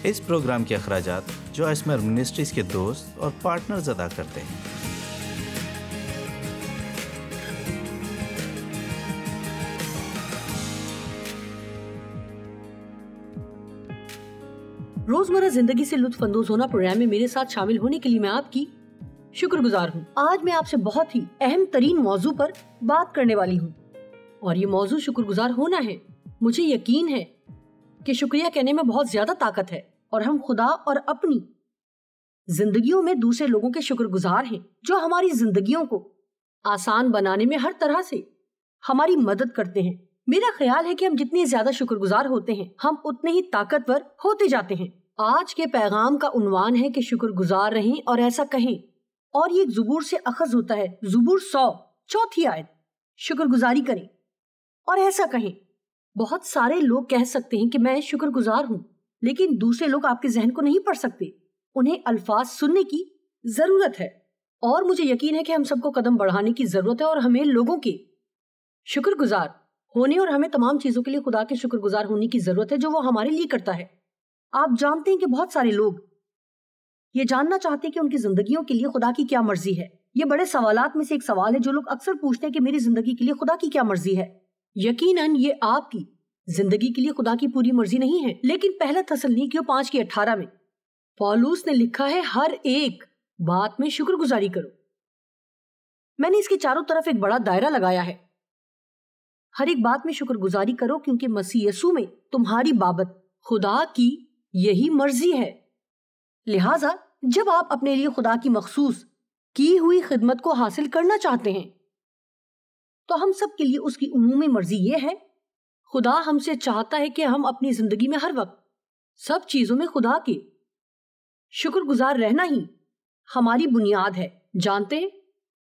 اس programme کے اخراجات جو اسمر منسٹریز کے دوست اور پارٹنرز ادا کرتے ہیں۔ روزمرہ زندگی سے لطف اندوز ہونا پروگرام میں میرے ساتھ شامل ہونے کے لیے میں آپ کی شکر گزار ہوں۔ آج میں آپ سے بہت ہی اہم ترین موضوع پر بات کرنے والی ہوں، اور یہ موضوع شکر گزار ہونا ہے۔ مجھے یقین ہے کہ شکریہ کہنے میں بہت زیادہ طاقت ہے، اور ہم خدا اور اپنی زندگیوں میں دوسرے لوگوں کے شکر گزار ہیں جو ہماری زندگیوں کو آسان بنانے میں ہر طرح سے ہماری مدد کرتے ہیں۔ میرا خیال ہے کہ ہم جتنے زیادہ شکر گزار ہوتے ہیں ہم اتنے ہی طاقتور ہوتے جاتے ہیں۔ آج کے پیغام کا عنوان ہے کہ شکر گزار رہیں اور ایسا کہیں، اور یہ ایک زبور سے اخذ ہوتا ہے۔ زبور 100 چوتھی آیت، شکر گزاری کریں اور ایسا کہیں۔ بہت سارے لوگ کہہ سکتے ہیں کہ میں شکر گزار ہوں، لیکن دوسرے لوگ آپ کے ذہن کو نہیں پڑھ سکتے۔ انہیں الفاظ سننے کی ضرورت ہے، اور مجھے یقین ہے کہ ہم سب کو قدم بڑھانے کی ضرورت ہے، اور ہمیں لوگوں کے شکر گزار ہونے اور ہمیں تمام چیزوں کے لیے خدا کے شکر گزار ہونے کی ضرورت ہے جو وہ ہمارے لیے کرتا ہے۔ آپ جانتے ہیں کہ بہت سارے لوگ یہ جاننا چاہتے ہیں کہ ان کی زندگیوں کے لیے خدا کی کیا مرضی ہے۔ یہ بڑے سوالات میں سے ایک سوال ہے جو لوگ اکثر پوچھتے ہیں کہ میری زندگی کے لیے خدا کی کیا مرضی ہے۔ یقیناً یہ آپ کی زندگی کے لیے خدا کی پوری مرضی نہیں ہے، لیکن پہلا تسلنیکیوں 5:18 میں پولس نے لکھا ہے، ہر ایک بات میں شکر گزاری کرو۔ میں نے اس کے چاروں طرف ایک بڑا دائرہ لگایا ہے۔ ہر ایک بات میں شکر گزاری کرو کیونکہ مسیح یسوع میں تمہاری بابت خدا کی یہی مرضی ہے۔ لہٰذا جب آپ اپنے لیے خدا کی مخصوص کی ہوئی خدمت کو حاصل کرنا چاہتے ہیں تو ہم سب کے لیے اس کی عمومی مرضی یہ ہے، خدا ہم سے چاہتا ہے کہ ہم اپنی زندگی میں ہر وقت سب چیزوں میں خدا کے شکر گزار رہنا ہی ہماری بنیاد ہے۔ جانتے ہیں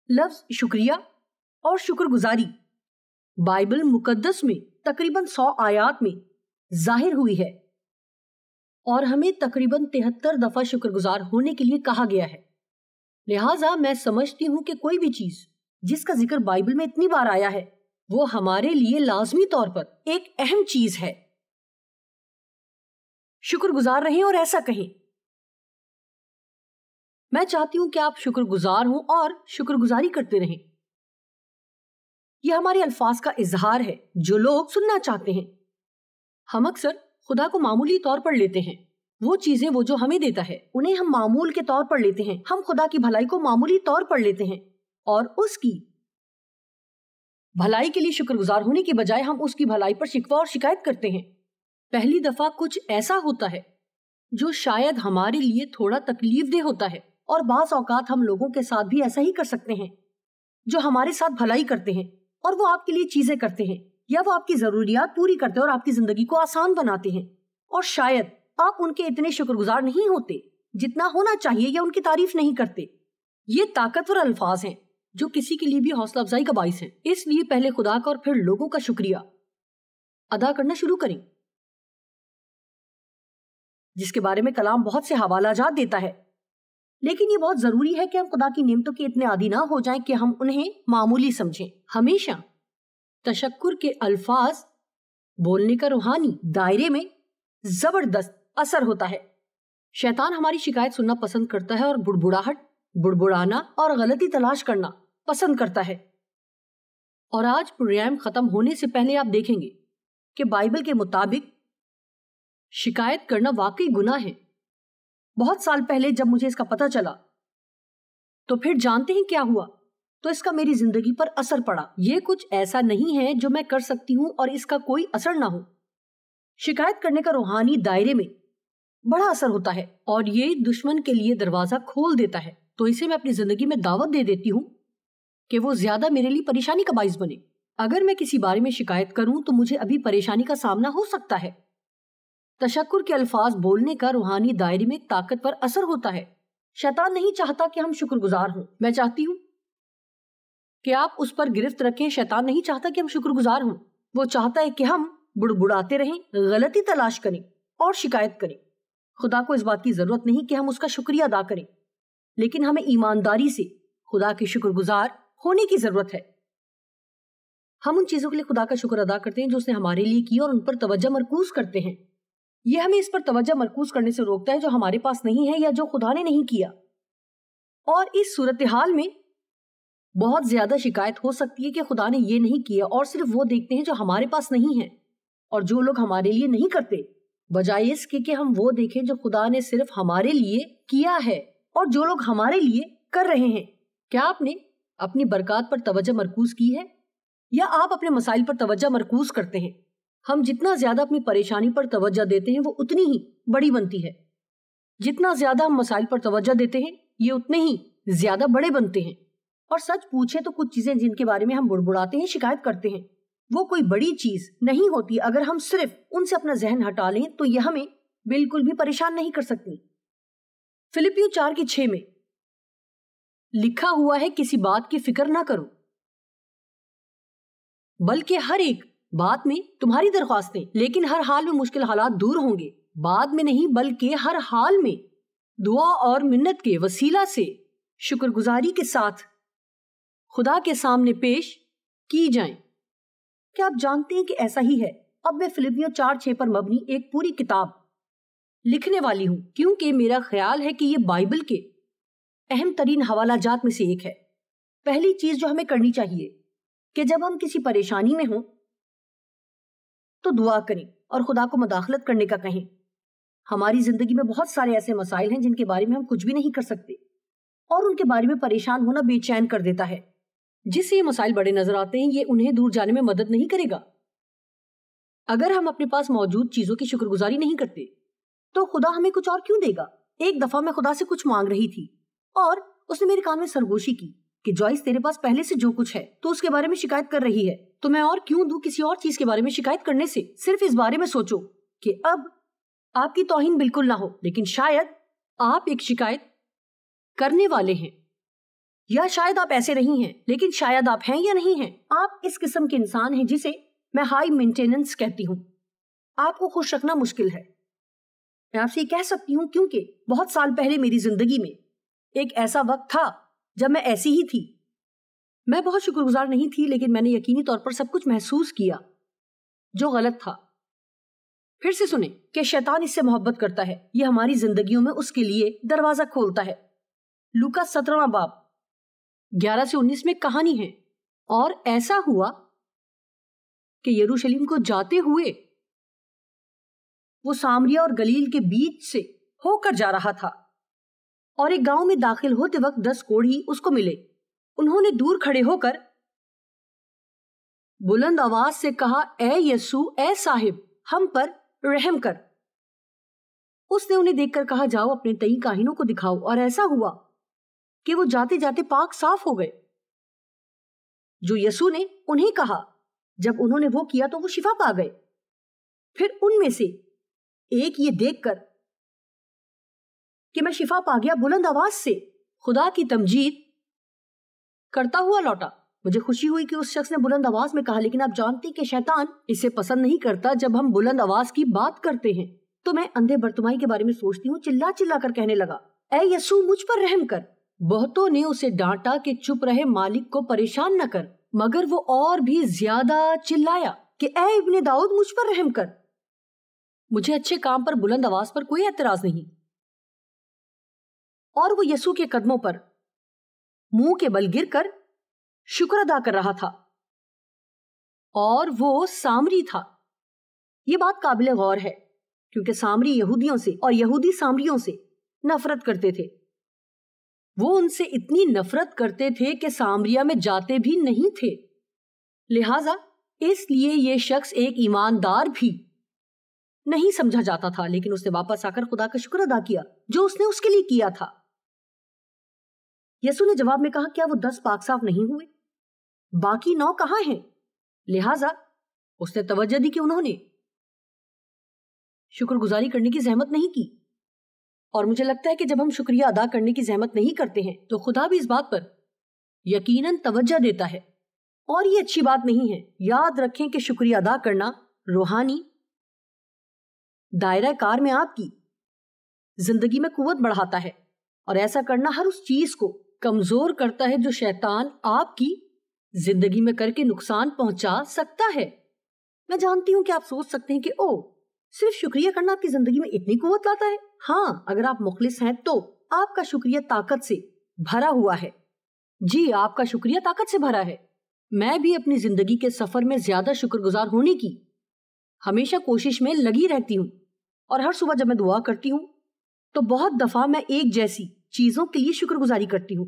لفظ شکریہ اور شکر گزاری بائبل مقدس میں تقریباً 100 آیات میں ظاہر ہوئی ہے، اور ہمیں تقریباً 73 دفعہ شکر گزار ہونے کے لیے کہا گیا ہے۔ لہٰذا میں سمجھتی ہوں کہ کوئی بھی چیز جس کا ذکر بائبل میں اتنی بار آیا ہے وہ ہمارے لیے لازمی طور پر ایک اہم چیز ہے۔ شکر گزار رہیں اور ایسا کہیں۔ میں چاہتی ہوں کہ آپ شکر گزار ہوں اور شکر گزاری کرتے رہیں۔ یہ ہمارے الفاظ کا اظہار ہے جو لوگ سننا چاہتے ہیں۔ ہم اکثر خدا کو معمولی طور پر لیتے ہیں۔ وہ چیزیں وہ جو ہمیں دیتا ہے انہیں ہم معمول کے طور پر لیتے ہیں۔ ہم خدا کی بھلائی کو معمولی طور پر لیتے ہیں، اور اس کی بھلائی کے لیے شکر گزار ہونے کی بجائے ہم اس کی بھلائی پر شکوہ اور شکایت کرتے ہیں۔ پہلی دفعہ کچھ ایسا ہوتا ہے جو شاید ہمارے لیے تھوڑا تکلیف دہ ہوتا ہے، اور بعض اوقات ہم لوگوں کے ساتھ بھی ایسا ہی کر سکتے ہیں جو ہمارے ساتھ بھلائی کرتے ہیں، اور وہ آپ کے لیے چیزیں کرتے ہیں، یا وہ آپ کی ضروریات پوری کرتے ہیں اور آپ کی زندگی کو آسان بناتے ہیں، اور شاید آپ ان کے اتنے شکر گزار نہیں ہوتے جتنا ہونا چاہیے، یا ان کی تعریف نہیں کرتے۔ یہ طاقتور الفاظ ہیں جو کسی کے لیے بھی حوصلہ افزائی کا باعث ہیں۔ اس لیے پہلے خدا کا اور پھر لوگوں کا شکریہ ادا کرنا شروع کریں، جس کے بارے میں کلام بہت سے حوالہ جات دیتا ہے، لیکن یہ بہت ضروری ہے کہ ہم خدا کی نعمتوں کے اتنے عادی نہ ہو جائیں کہ ہم انہیں معمولی سمجھیں۔ ہمیشہ تشکر کے الفاظ بولنے کا روحانی دائرے میں زبردست اثر ہوتا ہے۔ شیطان ہماری شکایت سننا پسند کرتا ہے، اور بڑبڑانا اور غلطی تلاش کرنا پسند کرتا ہے۔ اور آج پروگرام ختم ہونے سے پہلے آپ دیکھیں گے کہ بائبل کے مطابق شکایت کرنا واقعی گناہ ہے۔ بہت سال پہلے جب مجھے اس کا پتہ چلا تو پھر جانتے ہیں کیا ہوا؟ تو اس کا میری زندگی پر اثر پڑا۔ یہ کچھ ایسا نہیں ہے جو میں کر سکتی ہوں اور اس کا کوئی اثر نہ ہو۔ شکایت کرنے کا روحانی دائرے میں بڑا اثر ہوتا ہے، اور یہ دشمن کے لیے دروازہ کھول دیتا ہے۔ تو اسے میں اپنی زندگی میں دعوت دے دیتی ہوں کہ وہ زیادہ میرے لیے پریشانی کا باعث بنے۔ اگر میں کسی بارے میں شکایت کروں تو مجھے ابھی پریشانی کا سامنا ہو سکتا ہے۔ تشکر کے الفاظ بولنے کا روحانی دائرے میں طاقتور اثر ہوتا ہے۔ شیطان نہیں چاہتا کہ ہم شکر گزار ہوں۔ میں چاہتی ہوں کہ آپ اس پر گرفت رکھیں۔ شیطان نہیں چاہتا کہ ہم شکر گزار ہوں۔ وہ چاہتا ہے کہ ہم بڑبڑاتے رہیں، غلطی تلاش کریں اور شکایت کریں۔ خدا کو اس بات کی ضرورت نہیں کہ ہم اس کا شکریہ ادا کریں، لیکن ہمیں ایمانداری سے خدا کے شکر گزار ہونے کی ضرورت ہے۔ ہم ان چیزوں کے لیے خدا کا شکر ادا کرتے ہیں جو اس نے ہمارے لیے کی، اور ان پر توجہ مرکوز کرتے ہیں۔ یہ ہمیں اس پر توجہ مرکوز کرنے سے روکتا ہے جو ہمارے پاس نہیں ہے یا جو خدا نے نہیں کیا. اور اس صورتحال میں بہت زیادہ شکایت ہو سکتی ہے کہ خدا نے یہ نہیں کیا، اور صرف وہ دیکھتے ہیں جو ہمارے پاس نہیں ہے اور جو لوگ ہمارے لیے نہیں کرتے، بجائے اس کے کہ ہم وہ دیکھیں جو خدا نے صرف ہمارے لیے کیا ہے اور جو لوگ ہمارے لیے کر رہے ہیں. کیا آپ نے اپنی برکات پر توجہ مرکوز کی ہے یا آپ اپنے مسائل پر توجہ مرکوز کرتے ہیں؟ ہم جتنا زیادہ اپنی پریشانی پر توجہ دیتے ہیں وہ اتنی ہی بڑی بنتی ہے. جتنا زیادہ ہم مسائل پر توجہ دیتے ہیں یہ اتنے ہی زیادہ بڑے بنتے ہیں. اور سچ پوچھے تو کچھ چیزیں جن کے بارے میں ہم بڑبڑاتے ہیں، شکایت کرتے ہیں، وہ کوئی بڑی چیز نہیں ہوتی. اگر ہم صرف ان سے اپنا ذہن ہٹا لیں تو یہ ہمیں بالکل بھی پریشان نہیں کر سکتی. فلپیو 4:6 میں لکھا ہوا ہے کسی بات کی فکر نہ کرو بلکہ ہر ایک بات میں تمہاری درخواستیں، لیکن ہر حال میں مشکل حالات دور ہوں گے، بعد میں نہیں بلکہ ہر حال میں دعا اور منت کے وسیلہ سے شکر گزاری کے ساتھ خدا کے سامنے پیش کی جائیں. کیا آپ جانتے ہیں کہ ایسا ہی ہے؟ اب میں فلپیو 4:6 پر مبنی ایک پوری کتاب لکھنے والی ہوں کیونکہ میرا خیال ہے کہ یہ بائبل کے اہم ترین حوالہ جات میں سے ایک ہے. پہلی چیز جو ہمیں کرنی چاہیے کہ جب ہم کسی پریشانی میں ہوں تو دعا کریں اور خدا کو مداخلت کرنے کا کہیں. ہماری زندگی میں بہت سارے ایسے مسائل ہیں جن کے بارے میں ہم کچھ بھی نہیں کر سکتے اور ان کے بارے میں پریشان ہونا بے چین کر دیتا ہے. جس سے یہ مسائل بڑے نظر آتے ہیں یہ انہیں دور جانے میں مدد نہیں کرے گا. اگر ہم اپنے پاس موجود چیزوں کی شکر گزاری نہیں کرتے تو خدا ہمیں کچھ اور کیوں دے گا؟ ایک دفعہ میں خدا سے کچھ مانگ رہی تھی اور اس نے میرے کان میں سرگوشی کی کہ جوائس تیرے پاس پہلے سے جو کچھ ہے تو اس کے بارے میں شکایت کر رہی ہے، تو میں اور کیوں دوں کسی اور چیز کے بارے میں شکایت کرنے سے؟ صرف اس بارے میں سوچو کہ اب آپ کی توہین بالکل نہ ہو، لیکن شاید آپ ایک شکایت کرنے والے ہیں، یا شاید آپ ایسے نہیں ہیں لیکن شاید آپ ہیں یا نہیں ہیں. آپ اس قسم کے انسان ہیں جسے میں ہائی مینٹیننس کہتی ہوں. آپ کو خوش رکھنا مشکل ہے. میں آپ سے یہ کہہ سکتی ہوں کیونکہ بہت سال پہلے میری زندگی میں ایک ایسا وقت تھا جب میں ایسی ہی تھی. میں بہت شکر گزار نہیں تھی لیکن میں نے یقینی طور پر سب کچھ محسوس کیا جو غلط تھا. پھر سے سنیں کہ شیطان اس سے محبت کرتا ہے، یہ ہماری زندگیوں میں اس کے لیے دروازہ کھولتا ہے. لوکا 17 باب 11-19 میں کہانی ہے. اور ایسا ہوا کہ یروشلم کو جاتے ہوئے وہ سامریا اور گلیل کے بیچ سے ہو کر جا رہا تھا اور ایک گاؤں میں داخل ہوتے وقت 10 کوڑھی اس کو ملے. انہوں نے دور کھڑے ہو کر بلند آواز سے کہا، اے یسوع، اے صاحب، ہم پر رحم کر. اس نے انہیں دیکھ کر کہا، جاؤ اپنے تئیں کاہنوں کو دکھاؤ. اور ایسا ہوا کہ وہ جاتے جاتے پاک صاف ہو گئے جو یسوع نے انہیں کہا. جب انہوں نے وہ کیا تو وہ شفا پا گئے. پھر ان میں سے ایک یہ دیکھ کر کہ میں شفا پا گیا بلند آواز سے خدا کی تمجید کرتا ہوا لوٹا. مجھے خوشی ہوئی کہ اس شخص نے بلند آواز میں کہا، لیکن آپ جانتے کہ شیطان اسے پسند نہیں کرتا جب ہم بلند آواز کی بات کرتے ہیں. تو میں اندھے برتمائی کے بارے میں سوچتی ہوں. چلا چلا کر کہنے لگا، اے یسوع، مجھ پر رحم کر. بہتوں نے اسے ڈانٹا کہ چپ رہے، مالک کو پریشان نہ کر، مگر وہ اور بھی زیادہ چلایا کہ اے ابن داؤد، مجھ پر رحم کر. مجھے اچھے کام پر بلند آواز پر کوئی اعتراض نہیں. اور وہ یسوع کے قدموں پر منہ کے بل گر کر شکر ادا کر رہا تھا، اور وہ سامری تھا. یہ بات قابل غور ہے کیونکہ سامری یہودیوں سے اور یہودی سامریوں سے نفرت کرتے تھے. وہ ان سے اتنی نفرت کرتے تھے کہ سامریا میں جاتے بھی نہیں تھے. لہٰذا اس لیے یہ شخص ایک ایماندار بھی نہیں سمجھا جاتا تھا، لیکن اس نے واپس آ کر خدا کا شکر ادا کیا جو اس نے اس کے لیے کیا تھا. یسوع نے جواب میں کہا، کیا وہ 10 پاک صاف نہیں ہوئے؟ باقی 9 کہاں ہیں؟ لہٰذا اس نے توجہ دی کہ انہوں نے شکر گزاری کرنے کی زحمت نہیں کی. اور مجھے لگتا ہے کہ جب ہم شکریہ ادا کرنے کی زحمت نہیں کرتے ہیں تو خدا بھی اس بات پر یقیناً توجہ دیتا ہے، اور یہ اچھی بات نہیں ہے. یاد رکھیں کہ شکریہ ادا کرنا روحانی دائرہ کار میں آپ کی زندگی میں قوت بڑھاتا ہے، اور ایسا کرنا ہر اس چیز کو کمزور کرتا ہے جو شیطان آپ کی زندگی میں کر کے نقصان پہنچا سکتا ہے. میں جانتی ہوں کہ آپ سوچ سکتے ہیں کہ او صرف شکریہ کرنا آپ کی زندگی میں اتنی قوت لاتا ہے؟ ہاں، اگر آپ مخلص ہیں تو آپ کا شکریہ طاقت سے بھرا ہوا ہے۔ جی، آپ کا شکریہ طاقت سے بھرا ہے۔ میں بھی اپنی زندگی کے سفر میں زیادہ شکر گزار ہونے کی ہمیشہ کوشش میں لگی رہتی ہوں، اور ہر صبح جب میں دعا کرتی ہوں تو بہت دفعہ میں ایک جیسی چیزوں کے لیے شکر گزاری کرتی ہوں،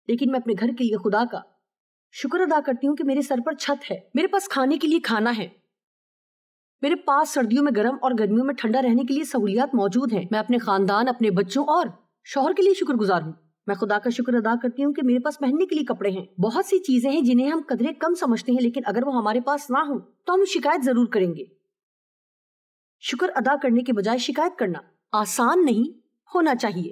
لیکن میں اپنے گھر کے لیے خدا کا شکر ادا کرتی ہوں کہ میرے سر پر چھت ہے، میرے پاس کھانے کے لیے کھانا ہے، میرے پاس سردیوں میں گرم اور گرمیوں میں ٹھنڈا رہنے کے لیے سہولیات موجود ہیں۔ میں اپنے خاندان، اپنے بچوں اور شوہر کے لیے شکر گزار ہوں۔ میں خدا کا شکر ادا کرتی ہوں کہ میرے پاس پہننے کے لیے کپڑے ہیں۔ بہت سی چیزیں ہیں جنہیں ہم قدرے کم سمجھتے ہیں، لیکن اگر وہ ہمارے پاس نہ ہوں تو ہم شکایت ضرور کریں گے۔ شکر ادا کرنے کے بجائے شکایت کرنا آسان نہیں ہونا چاہیے۔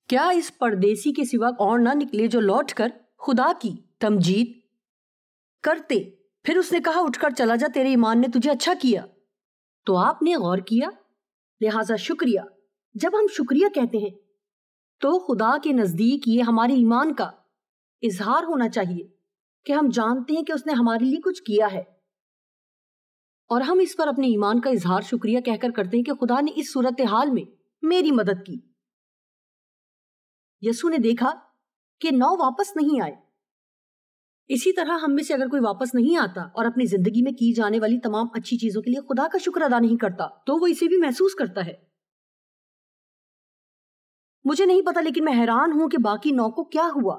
کیا اس پردیسی کے سوا اور نہ نکلے جو لوٹ کر خدا کی تمجید کرتے؟ پھر اس نے کہا، اٹھ کر چلا جا، تیرے ایمان نے تجھے اچھا کیا۔ تو آپ نے غور کیا؟ لہٰذا شکریہ، جب ہم شکریہ کہتے ہیں تو خدا کے نزدیک یہ ہمارے ایمان کا اظہار ہونا چاہیے کہ ہم جانتے ہیں کہ اس نے ہمارے لیے کچھ کیا ہے، اور ہم اس پر اپنے ایمان کا اظہار شکریہ کہہ کر کرتے ہیں کہ خدا نے اس صورتحال میں میری مدد کی۔ یسوع نے دیکھا کہ 9 واپس نہیں آئے۔ اسی طرح ہم میں سے اگر کوئی واپس نہیں آتا اور اپنی زندگی میں کی جانے والی تمام اچھی چیزوں کے لیے خدا کا شکر ادا نہیں کرتا تو وہ اسے بھی محسوس کرتا ہے۔ مجھے نہیں پتا، لیکن میں حیران ہوں کہ باقی 9 کو کیا ہوا۔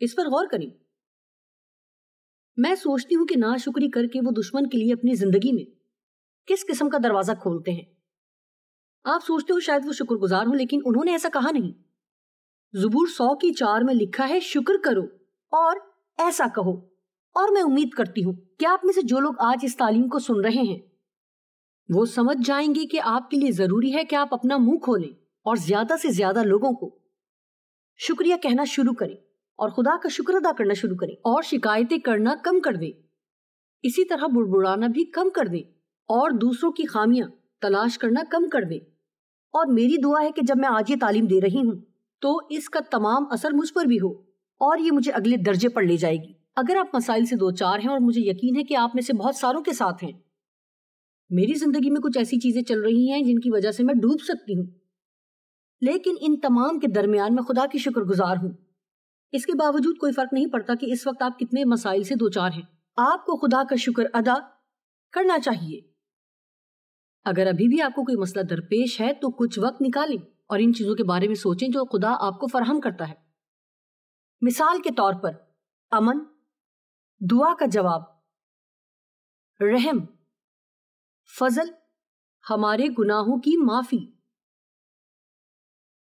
اس پر غور کریں۔ میں سوچتی ہوں کہ ناشکری کر کے وہ دشمن کے لیے اپنی زندگی میں کس قسم کا دروازہ کھولتے ہیں۔ آپ سوچتے ہو شاید وہ شکر گزار ہوں، لیکن انہوں نے ایسا کہا نہیں۔ زبور 100:4 میں لکھا ہے، شکر کرو اور ایسا کہو۔ اور میں امید کرتی ہوں کہ آپ میں سے جو لوگ آج اس تعلیم کو سن رہے ہیں وہ سمجھ جائیں گے کہ آپ کے لیے ضروری ہے کہ آپ اپنا منہ کھولیں اور زیادہ سے زیادہ لوگوں کو شکریہ کہنا شروع کریں اور خدا کا شکر ادا کرنا شروع کریں، اور شکایتیں کرنا کم کر دیں۔ اسی طرح بڑبڑانا بھی کم کر دیں اور دوسروں کی خامیاں تلاش کرنا کم کر دیں۔ اور میری دعا ہے کہ جب میں آج یہ تعلیم دے رہی ہوں تو اس کا تمام اثر مجھ پر بھی ہو اور یہ مجھے اگلے درجے پر لے جائے گی۔ اگر آپ مسائل سے دوچار ہیں، اور مجھے یقین ہے کہ آپ میں سے بہت ساروں کے ساتھ ہیں، میری زندگی میں کچھ ایسی چیزیں چل رہی ہیں جن کی وجہ سے میں ڈوب سکتی ہوں، لیکن ان تمام کے درمیان میں خدا کی شکر گزار ہوں۔ اس کے باوجود کوئی فرق نہیں پڑتا کہ اس وقت آپ کتنے مسائل سے دوچار ہیں، آپ کو خدا کا شکر ادا کرنا چاہیے۔ اگر ابھی بھی آپ کو کوئی مسئلہ درپیش ہے تو کچھ وقت نکالیں اور ان چیزوں کے بارے میں سوچیں جو خدا آپ کو فراہم کرتا ہے۔ مثال کے طور پر امن، دعا کا جواب، رحم، فضل، ہمارے گناہوں کی معافی،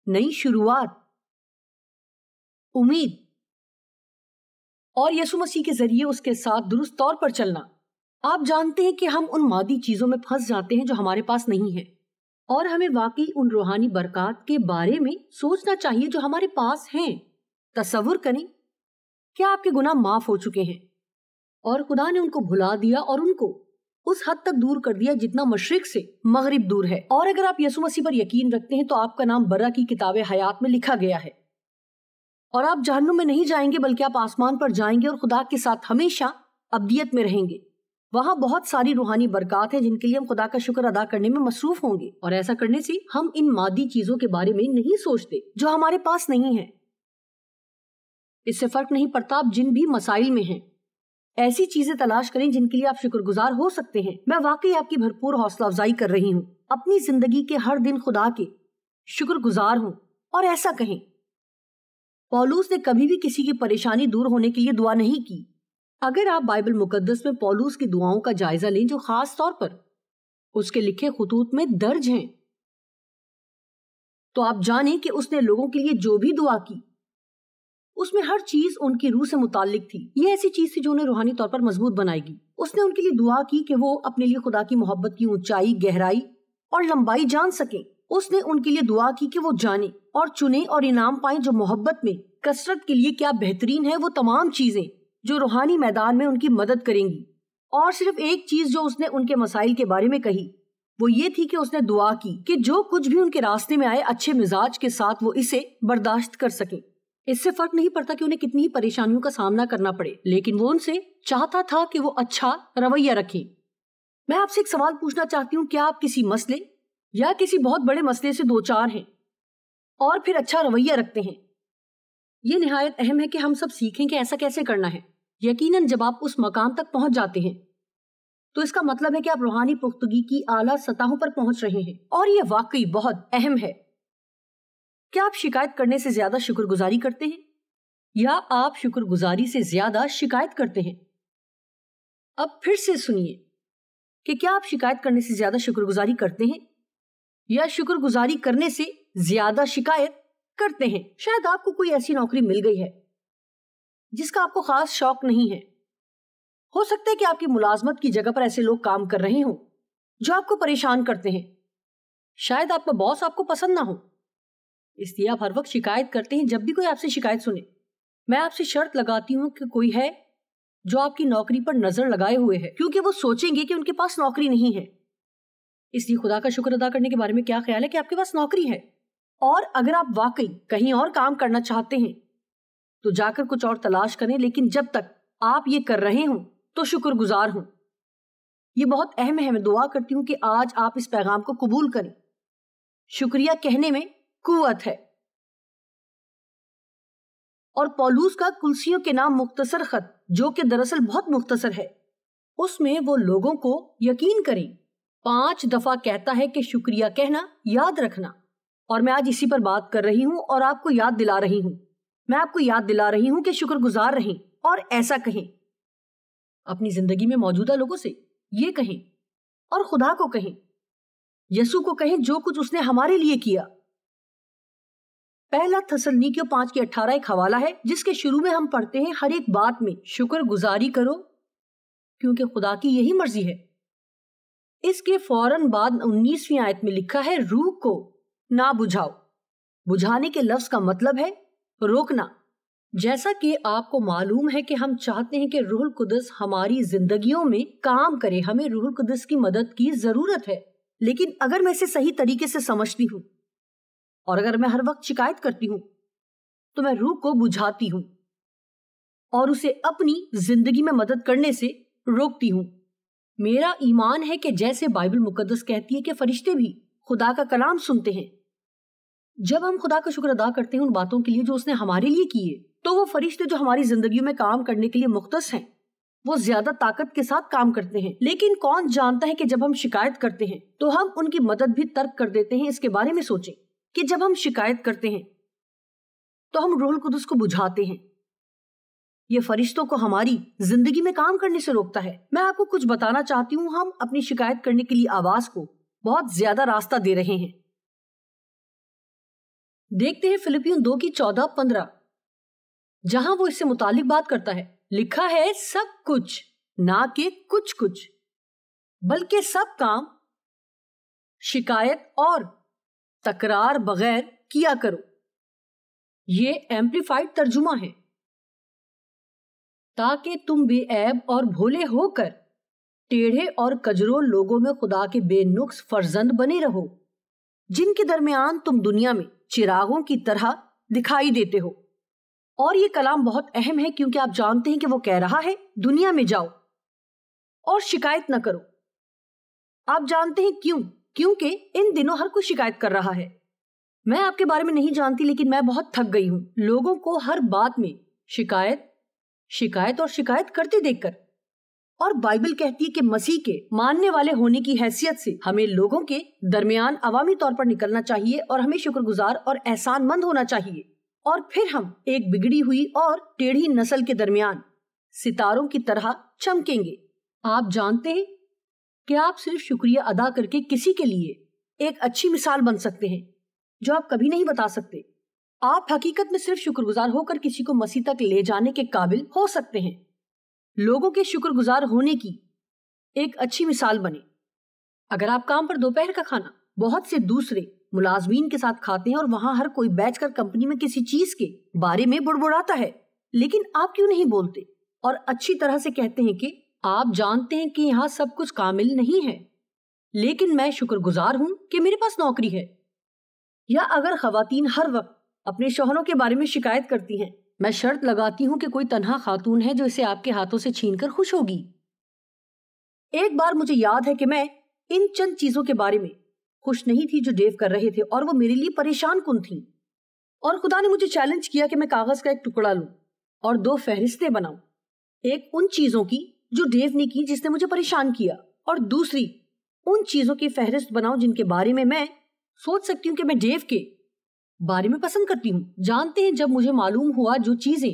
نئی شروعات، امید، اور یسوع مسیح کے ذریعے اس کے ساتھ درست طور پر چلنا۔ آپ جانتے ہیں کہ ہم ان مادی چیزوں میں پھنس جاتے ہیں جو ہمارے پاس نہیں ہیں، اور ہمیں واقعی ان روحانی برکات کے بارے میں سوچنا چاہیے جو ہمارے پاس ہیں۔ تصور کریں کہ آپ کے گناہ معاف ہو چکے ہیں اور خدا نے ان کو بھلا دیا اور ان کو اس حد تک دور کر دیا جتنا مشرق سے مغرب دور ہے۔ اور اگر آپ یسوع مسیح پر یقین رکھتے ہیں تو آپ کا نام برا کی کتاب حیات میں لکھا گیا ہے، اور آپ جہنم میں نہیں جائیں گے بلکہ آپ آسمان پر جائیں گے اور خدا کے ساتھ ہمیشہ ابدیت میں رہیں گے۔ وہاں بہت ساری روحانی برکات ہیں جن کے لیے ہم خدا کا شکر ادا کرنے میں مصروف ہوں گے، اور ایسا کرنے سے ہم ان مادی چیزوں کے بارے میں نہیں سوچتے جو ہمارے پاس نہیں ہیں۔ اس سے فرق نہیں پڑتا آپ جن بھی مسائل میں ہیں، ایسی چیزیں تلاش کریں جن کے لیے آپ شکر گزار ہو سکتے ہیں۔ میں واقعی آپ کی بھرپور حوصلہ افزائی کر رہی ہوں۔ اپنی زندگی کے ہر دن خدا کے شکر گزار ہوں اور ایسا کہیں۔ پولوس نے کبھی بھی کسی کی پریشانی دور ہونے کے لیے دعا نہیں کی۔ اگر آپ بائبل مقدس میں پولوس کی دعاؤں کا جائزہ لیں جو خاص طور پر اس کے لکھے خطوط میں درج ہیں، تو آپ جانیں کہ اس نے لوگوں کے لیے جو بھی دعا کی اس میں ہر چیز ان کی روح سے متعلق تھی۔ یہ ایسی چیز تھی جو انہیں روحانی طور پر مضبوط بنائے گی۔ اس نے ان کے لیے دعا کی کہ وہ اپنے لیے خدا کی محبت کی اونچائی، گہرائی اور لمبائی جان سکیں۔ اس نے ان کے لیے دعا کی کہ وہ جانیں اور چنیں اور انعام پائیں جو محبت میں کثرت کے لیے کیا بہترین ہے، وہ تمام چیزیں جو روحانی میدان میں ان کی مدد کریں گی۔ اور صرف ایک چیز جو اس نے ان کے مسائل کے بارے میں کہی وہ یہ تھی کہ اس نے دعا کی کہ جو کچھ بھی ان کے راستے میں آئے اچھے مزاج کے ساتھ وہ اسے برداشت کر سکیں۔ اس سے فرق نہیں پڑتا کہ انہیں کتنی ہی پریشانیوں کا سامنا کرنا پڑے، لیکن وہ ان سے چاہتا تھا کہ وہ اچھا رویہ رکھیں۔ میں آپ سے ایک سوال پوچھنا چاہتی ہوں، کیا آپ کسی مسئلے یا کسی بہت بڑے مسئلے سے دو چار ہیں اور پھر اچھا رویہ رکھتے ہیں؟ یہ نہایت اہم ہے کہ ہم سب سیکھیں کہ ایسا کیسے کرنا ہے۔ یقیناً جب آپ اس مقام تک پہنچ جاتے ہیں تو اس کا مطلب ہے کہ آپ روحانی پختگی کی اعلیٰ سطحوں پر پہنچ رہے ہیں، اور یہ واقعی بہت اہم ہے۔ کیا آپ شکایت کرنے سے زیادہ شکر گزاری کرتے ہیں یا آپ شکر گزاری سے زیادہ شکایت کرتے ہیں؟ اب پھر سے سنیے کہ کیا آپ شکایت کرنے سے زیادہ شکر گزاری کرتے ہیں یا شکر گزاری کرنے سے زیادہ شکایت کرتے ہیں؟ شاید آپ کو کوئی ایسی نوکری مل گئی ہے جس کا آپ کو خاص شوق نہیں ہے۔ ہو سکتا ہے کہ آپ کی ملازمت کی جگہ پر ایسے لوگ کام کر رہے ہوں جو آپ کو پریشان کرتے ہیں۔ شاید آپ کا باس آپ کو پسند نہ ہو، اس لیے آپ ہر وقت شکایت کرتے ہیں جب بھی کوئی آپ سے شکایت سنے۔ میں آپ سے شرط لگاتی ہوں کہ کوئی ہے جو آپ کی نوکری پر نظر لگائے ہوئے ہے، کیونکہ وہ سوچیں گے کہ ان کے پاس نوکری نہیں ہے۔ اس لیے خدا کا شکر ادا کرنے کے بارے میں کیا خیال ہے کہ آپ کے پاس نوکری ہے، اور اگر آپ واقعی کہیں اور کام کرنا چاہتے ہیں تو جا کر کچھ اور تلاش کریں، لیکن جب تک آپ یہ کر رہے ہوں تو شکر گزار ہوں۔ یہ بہت اہم ہے۔ میں دعا کرتی ہوں کہ آج آپ اس پیغام کو قبول کریں۔ شکریہ کہنے میں قوت ہے۔ اور پولوس کا کلسیوں کے نام مختصر خط، جو کہ دراصل بہت مختصر ہے، اس میں وہ لوگوں کو یقین کریں 5 دفعہ کہتا ہے کہ شکریہ کہنا یاد رکھنا، اور میں آج اسی پر بات کر رہی ہوں اور آپ کو یاد دلا رہی ہوں۔ میں آپ کو یاد دلا رہی ہوں کہ شکر گزار رہیں اور ایسا کہیں۔ اپنی زندگی میں موجودہ لوگوں سے یہ کہیں، اور خدا کو کہیں، یسوع کو کہیں جو کچھ اس نے ہمارے لیے کیا۔ پہلا تھسلنیکیوں 5:18 ایک حوالہ ہے جس کے شروع میں ہم پڑھتے ہیں، ہر ایک بات میں شکر گزاری کرو کیونکہ خدا کی یہی مرضی ہے۔ اس کے فوراً بعد 19ویں آیت میں لکھا ہے، روح کو نہ بجھاؤ۔ بجھانے کے لفظ کا مطلب ہے روکنا۔ جیسا کہ آپ کو معلوم ہے کہ ہم چاہتے ہیں کہ روح القدس ہماری زندگیوں میں کام کرے، ہمیں روح القدس کی مدد کی ضرورت ہے، لیکن اگر میں اسے صحیح طریقے سے سمجھتی ہوں اور اگر میں ہر وقت شکایت کرتی ہوں تو میں روح کو بجھاتی ہوں اور اسے اپنی زندگی میں مدد کرنے سے روکتی ہوں۔ میرا ایمان ہے کہ جیسے بائبل مقدس کہتی ہے کہ فرشتے بھی خدا کا کلام سنتے ہیں۔ جب ہم خدا کا شکر ادا کرتے ہیں ان باتوں کے لیے جو اس نے ہمارے لیے کیے، تو وہ فرشتے جو ہماری زندگیوں میں کام کرنے کے لیے مختص ہیں، وہ زیادہ طاقت کے ساتھ کام کرتے ہیں۔ لیکن کون جانتا ہے کہ جب ہم شکایت کرتے ہیں تو ہم ان کی مدد بھی ترک کر دیتے ہیں۔ اس کے بارے میں سوچیں کہ جب ہم شکایت کرتے ہیں تو ہم روح القدس کو بجھاتے ہیں۔ یہ فرشتوں کو ہماری زندگی میں کام کرنے سے روکتا ہے۔ میں آپ کو کچھ بتانا چاہتی ہوں، ہم اپنی شکایت کرنے کے لیے آواز کو بہت زیادہ راستہ دے رہے ہیں۔ دیکھتے ہیں فلپیوں 2:14-15، جہاں وہ اس سے متعلق بات کرتا ہے۔ لکھا ہے، سب کچھ، نہ کہ کچھ کچھ، بلکہ سب کام شکایت اور تکرار بغیر کیا کرو۔ یہ ایمپلیفائڈ ترجمہ ہے، تاکہ تم بے عیب اور بھولے ہو کر ٹیڑھے اور کجرو لوگوں میں خدا کے بے نقص فرزند بنے رہو، جن کے درمیان تم دنیا میں چراغوں کی طرح دکھائی دیتے ہو۔ اور یہ کلام بہت اہم ہے کیونکہ آپ جانتے ہیں کہ وہ کہہ رہا ہے، دنیا میں جاؤ اور شکایت نہ کرو۔ آپ جانتے ہیں کیوں؟ کیونکہ ان دنوں ہر کوئی شکایت کر رہا ہے۔ میں آپ کے بارے میں نہیں جانتی، لیکن میں بہت تھک گئی ہوں لوگوں کو ہر بات میں شکایت اور شکایت کرتے دیکھ کر۔ اور بائبل کہتی ہے کہ مسیح کے ماننے والے ہونے کی حیثیت سے ہمیں لوگوں کے درمیان عوامی طور پر نکلنا چاہیے اور ہمیں شکر گزار اور احسان مند ہونا چاہیے، اور پھر ہم ایک بگڑی ہوئی اور ٹیڑھی نسل کے درمیان ستاروں کی طرح چمکیں گے۔ آپ جانتے ہیں کہ آپ صرف شکریہ ادا کر کے کسی کے لیے ایک اچھی مثال بن سکتے ہیں جو آپ کبھی نہیں بتا سکتے۔ آپ حقیقت میں صرف شکر گزار ہو کر کسی کو مسیح تک لے جانے کے قابل ہو سکتے ہیں۔ لوگوں کے شکر گزار ہونے کی ایک اچھی مثال بنے۔ اگر آپ کام پر دوپہر کا کھانا بہت سے دوسرے ملازمین کے ساتھ کھاتے ہیں اور وہاں ہر کوئی بیٹھ کر کمپنی میں کسی چیز کے بارے میں بڑبڑاتا ہے، لیکن آپ کیوں نہیں بولتے اور اچھی طرح سے کہتے ہیں کہ آپ جانتے ہیں کہ یہاں سب کچھ کامل نہیں ہے، لیکن میں شکر گزار ہوں کہ میرے پاس نوکری ہے۔ یا اگر خواتین ہر وقت اپنے شوہروں کے بارے میں شکایت کرتی ہیں. میں شرط لگاتی ہوں کہ کوئی تنہا خاتون ہے جو اسے آپ کے ہاتھوں سے چھین کر خوش ہوگی. ایک بار مجھے یاد ہے کہ میں ان چند چیزوں کے بارے میں خوش نہیں تھی جو ڈیو کر رہے تھے اور وہ میرے لیے پریشان کن تھیں. اور خدا نے مجھے چیلنج کیا کہ میں کاغذ کا ایک ٹکڑا لوں اور 2 فہرستیں بناؤں. ایک ان چیزوں کی جو ڈیو نے کی جس نے مجھے پریشان کیا، اور دوسری ان چیزوں کی فہرست بناؤں جن کے بارے میں سوچ سکتی ہوں کہ میں ڈیو کے بارے میں پسند کرتی ہوں. جانتے ہیں جب مجھے معلوم ہوا جو چیزیں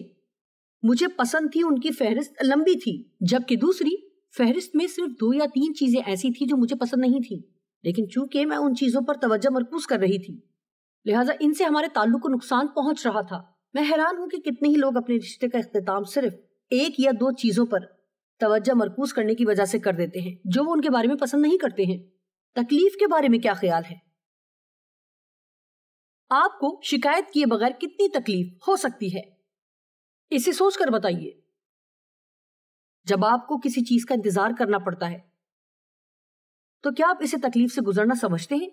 مجھے پسند تھی ان کی فہرست لمبی تھی، جبکہ دوسری فہرست میں صرف 2 یا 3 چیزیں ایسی تھی جو مجھے پسند نہیں تھی. لیکن چونکہ میں ان چیزوں پر توجہ مرکوز کر رہی تھی لہٰذا ان سے ہمارے تعلق کو نقصان پہنچ رہا تھا. میں حیران ہوں کہ کتنے ہی لوگ اپنے رشتے کا اختتام صرف 1 یا 2 چیزوں پر توجہ مرکوز کرنے کی وجہ سے کر دیتے ہیں جو وہ ان کے بارے میں پسند نہیں کرتے ہیں. تکلیف کے بارے میں کیا خیال ہے؟ آپ کو شکایت کیے بغیر کتنی تکلیف ہو سکتی ہے اسے سوچ کر بتائیے. جب آپ کو کسی چیز کا انتظار کرنا پڑتا ہے تو کیا آپ اسے تکلیف سے گزرنا سمجھتے ہیں؟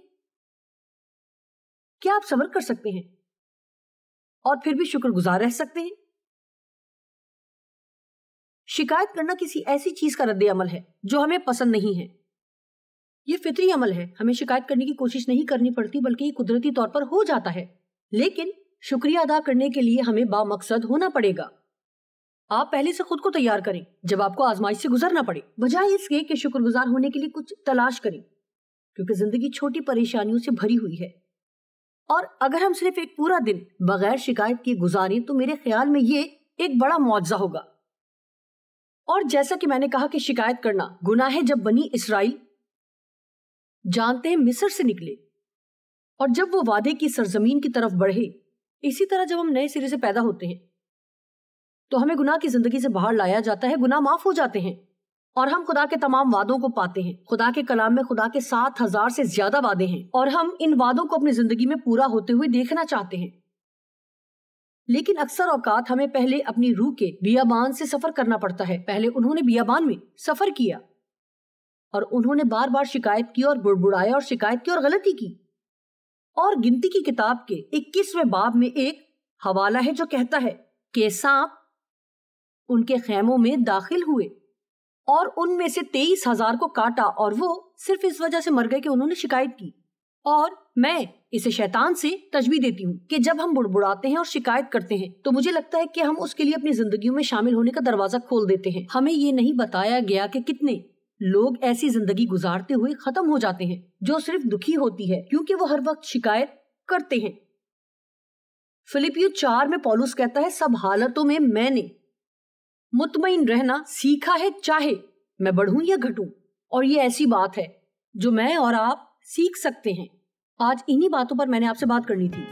کیا آپ صبر کر سکتے ہیں اور پھر بھی شکر گزار رہ سکتے ہیں؟ شکایت کرنا کسی ایسی چیز کا رد عمل ہے جو ہمیں پسند نہیں ہے. یہ فطری عمل ہے. ہمیں شکایت کرنے کی کوشش نہیں کرنی پڑتی بلکہ یہ قدرتی طور پر ہو جاتا ہے. لیکن شکریہ ادا کرنے کے لیے ہمیں بامقصد ہونا پڑے گا. آپ پہلے سے خود کو تیار کریں جب آپ کو آزمائش سے گزرنا پڑے، بجائے اس کے کہ شکر گزار ہونے کے لیے کچھ تلاش کریں، کیونکہ زندگی چھوٹی پریشانیوں سے بھری ہوئی ہے. اور اگر ہم صرف ایک پورا دن بغیر شکایت کیے گزاریں تو میرے خیال میں یہ ایک بڑا معجزہ ہوگا. اور جیسا کہ میں نے کہا کہ شکایت کرنا گناہ ہے. جب بنی اسرائیل جانتے ہیں مصر سے نکلے اور جب وہ وعدے کی سرزمین کی طرف بڑھے، اسی طرح جب ہم نئے سرے سے پیدا ہوتے ہیں تو ہمیں گناہ کی زندگی سے باہر لایا جاتا ہے. گناہ معاف ہو جاتے ہیں اور ہم خدا کے تمام وعدوں کو پاتے ہیں. خدا کے کلام میں خدا کے 7,000 سے زیادہ وعدے ہیں اور ہم ان وعدوں کو اپنی زندگی میں پورا ہوتے ہوئے دیکھنا چاہتے ہیں. لیکن اکثر اوقات ہمیں پہلے اپنی روح کے بیابان سے سفر کرنا پڑتا ہے. پہلے انہوں نے بیابان میں سفر کیا اور انہوں نے بار بار شکایت کی اور بڑبڑایا اور شکایت کی اور غلطی کی. اور گنتی کی کتاب کے 21ویں باب میں ایک حوالہ ہے جو کہتا ہے کہ سانپ ان کے خیموں میں داخل ہوئے اور ان میں سے 23,000 کو کاٹا اور وہ صرف اس وجہ سے مر گئے کہ انہوں نے شکایت کی. اور میں اسے شیطان سے تشبیہ دیتی ہوں کہ جب ہم بڑبڑاتے ہیں اور شکایت کرتے ہیں تو مجھے لگتا ہے کہ ہم اس کے لیے اپنی زندگیوں میں شامل ہونے کا دروازہ کھول دیتے ہیں. ہمیں یہ نہیں بتایا گیا کہ کتنے لوگ ایسی زندگی گزارتے ہوئے ختم ہو جاتے ہیں جو صرف دکھی ہوتی ہے کیونکہ وہ ہر وقت شکایت کرتے ہیں. فلپیو 4 میں پولس کہتا ہے سب حالتوں میں میں نے مطمئن رہنا سیکھا ہے چاہے میں بڑھوں یا گھٹوں. اور یہ ایسی بات ہے جو میں اور آپ سیکھ سکتے ہیں. آج انہی باتوں پر میں نے آپ سے بات کرنی تھی.